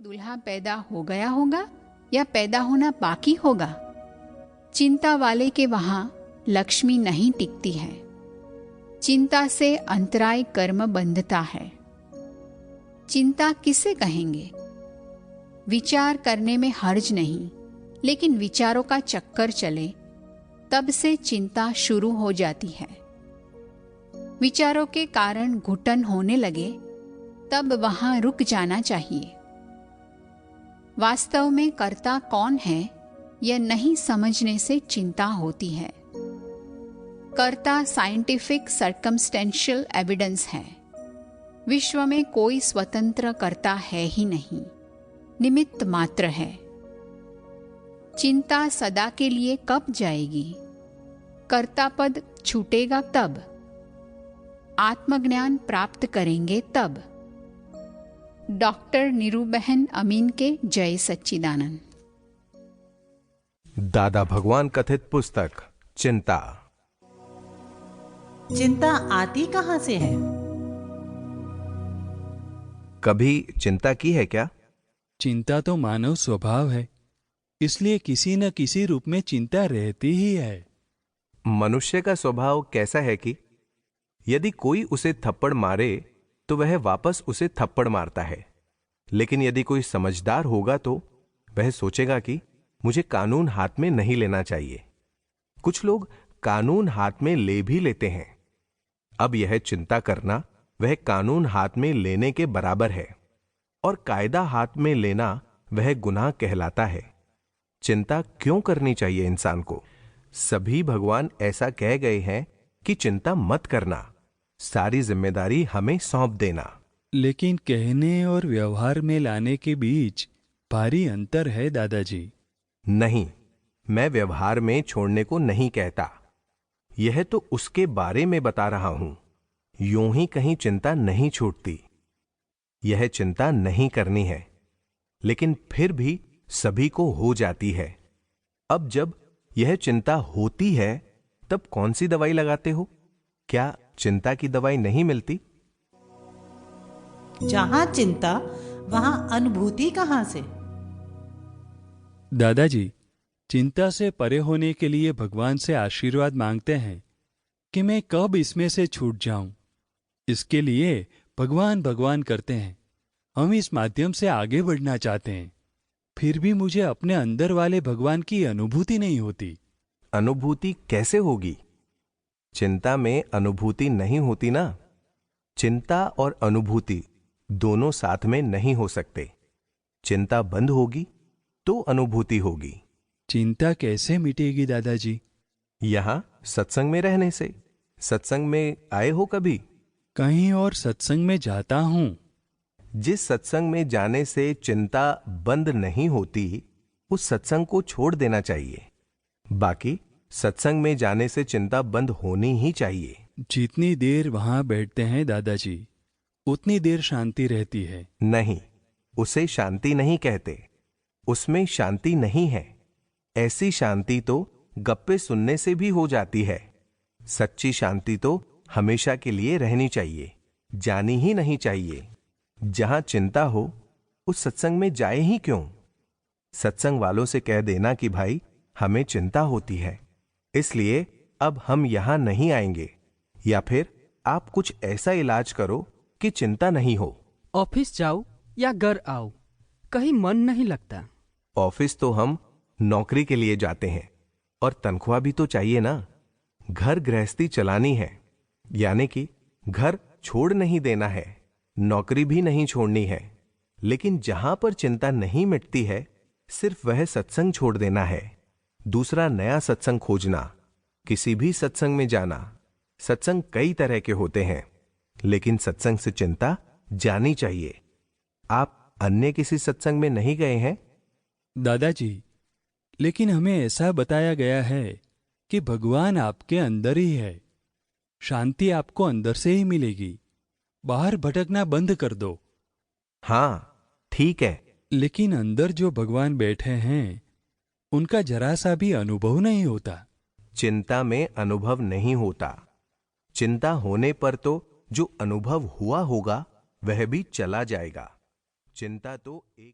दूल्हा पैदा हो गया होगा या पैदा होना बाकी होगा। चिंता वाले के वहां लक्ष्मी नहीं टिकती है। चिंता से अंतराय कर्म बंधता है। चिंता किसे कहेंगे? विचार करने में हर्ज नहीं, लेकिन विचारों का चक्कर चले तब से चिंता शुरू हो जाती है। विचारों के कारण घुटन होने लगे तब वहां रुक जाना चाहिए। वास्तव में कर्ता कौन है यह नहीं समझने से चिंता होती है। कर्ता साइंटिफिक सर्कमस्टेंशियल एविडेंस है। विश्व में कोई स्वतंत्र कर्ता है ही नहीं, निमित्त मात्र है। चिंता सदा के लिए कब जाएगी? कर्ता पद छूटेगा तब। आत्मज्ञान प्राप्त करेंगे तब। डॉक्टर नीरूबहन अमीन के जय सच्चिदानंद। दादा भगवान कथित पुस्तक चिंता। चिंता आती कहां से है? कभी चिंता की है क्या? चिंता तो मानव स्वभाव है, इसलिए किसी न किसी रूप में चिंता रहती ही है। मनुष्य का स्वभाव कैसा है कि यदि कोई उसे थप्पड़ मारे तो वह वापस उसे थप्पड़ मारता है, लेकिन यदि कोई समझदार होगा तो वह सोचेगा कि मुझे कानून हाथ में नहीं लेना चाहिए। कुछ लोग कानून हाथ में ले भी लेते हैं। अब यह चिंता करना वह कानून हाथ में लेने के बराबर है, और कायदा हाथ में लेना वह गुनाह कहलाता है। चिंता क्यों करनी चाहिए इंसान को? सभी भगवान ऐसा कह गए हैं कि चिंता मत करना, सारी जिम्मेदारी हमें सौंप देना। लेकिन कहने और व्यवहार में लाने के बीच भारी अंतर है दादाजी। नहीं, मैं व्यवहार में छोड़ने को नहीं कहता, यह तो उसके बारे में बता रहा हूं। यूं ही कहीं चिंता नहीं छूटती। यह चिंता नहीं करनी है, लेकिन फिर भी सभी को हो जाती है। अब जब यह चिंता होती है तब कौन सी दवाई लगाते हो? क्या चिंता की दवाई नहीं मिलती? जहां चिंता वहां अनुभूति कहां से? दादाजी, चिंता से परे होने के लिए भगवान से आशीर्वाद मांगते हैं कि मैं कब इसमें से छूट जाऊं। इसके लिए भगवान भगवान करते हैं। हम इस माध्यम से आगे बढ़ना चाहते हैं, फिर भी मुझे अपने अंदर वाले भगवान की अनुभूति नहीं होती। अनुभूति कैसे होगी? चिंता में अनुभूति नहीं होती ना। चिंता और अनुभूति दोनों साथ में नहीं हो सकते। चिंता बंद होगी तो अनुभूति होगी। चिंता कैसे मिटेगी दादाजी? यहां सत्संग में रहने से। सत्संग में आए हो कभी? कहीं और सत्संग में जाता हूं। जिस सत्संग में जाने से चिंता बंद नहीं होती, उस सत्संग को छोड़ देना चाहिए। बाकी सत्संग में जाने से चिंता बंद होनी ही चाहिए। जितनी देर वहां बैठते हैं दादाजी, उतनी देर शांति रहती है। नहीं, उसे शांति नहीं कहते। उसमें शांति नहीं है। ऐसी शांति तो गप्पे सुनने से भी हो जाती है। सच्ची शांति तो हमेशा के लिए रहनी चाहिए, जानी ही नहीं चाहिए। जहां चिंता हो उस सत्संग में जाए ही क्यों? सत्संग वालों से कह देना कि भाई हमें चिंता होती है, इसलिए अब हम यहां नहीं आएंगे, या फिर आप कुछ ऐसा इलाज करो कि चिंता नहीं हो। ऑफिस जाओ या घर आओ, कहीं मन नहीं लगता। ऑफिस तो हम नौकरी के लिए जाते हैं, और तनख्वाह भी तो चाहिए ना। घर गृहस्थी चलानी है, यानी कि घर छोड़ नहीं देना है, नौकरी भी नहीं छोड़नी है। लेकिन जहां पर चिंता नहीं मिटती है, सिर्फ वह सत्संग छोड़ देना है। दूसरा नया सत्संग खोजना, किसी भी सत्संग में जाना। सत्संग कई तरह के होते हैं, लेकिन सत्संग से चिंता जानी चाहिए। आप अन्य किसी सत्संग में नहीं गए हैं? दादाजी, लेकिन हमें ऐसा बताया गया है कि भगवान आपके अंदर ही है। शांति आपको अंदर से ही मिलेगी। बाहर भटकना बंद कर दो। हां, ठीक है। लेकिन अंदर जो भगवान बैठे हैं, उनका जरा सा भी अनुभव नहीं होता। चिंता में अनुभव नहीं होता। चिंता होने पर तो जो अनुभव हुआ होगा वह भी चला जाएगा। चिंता तो एक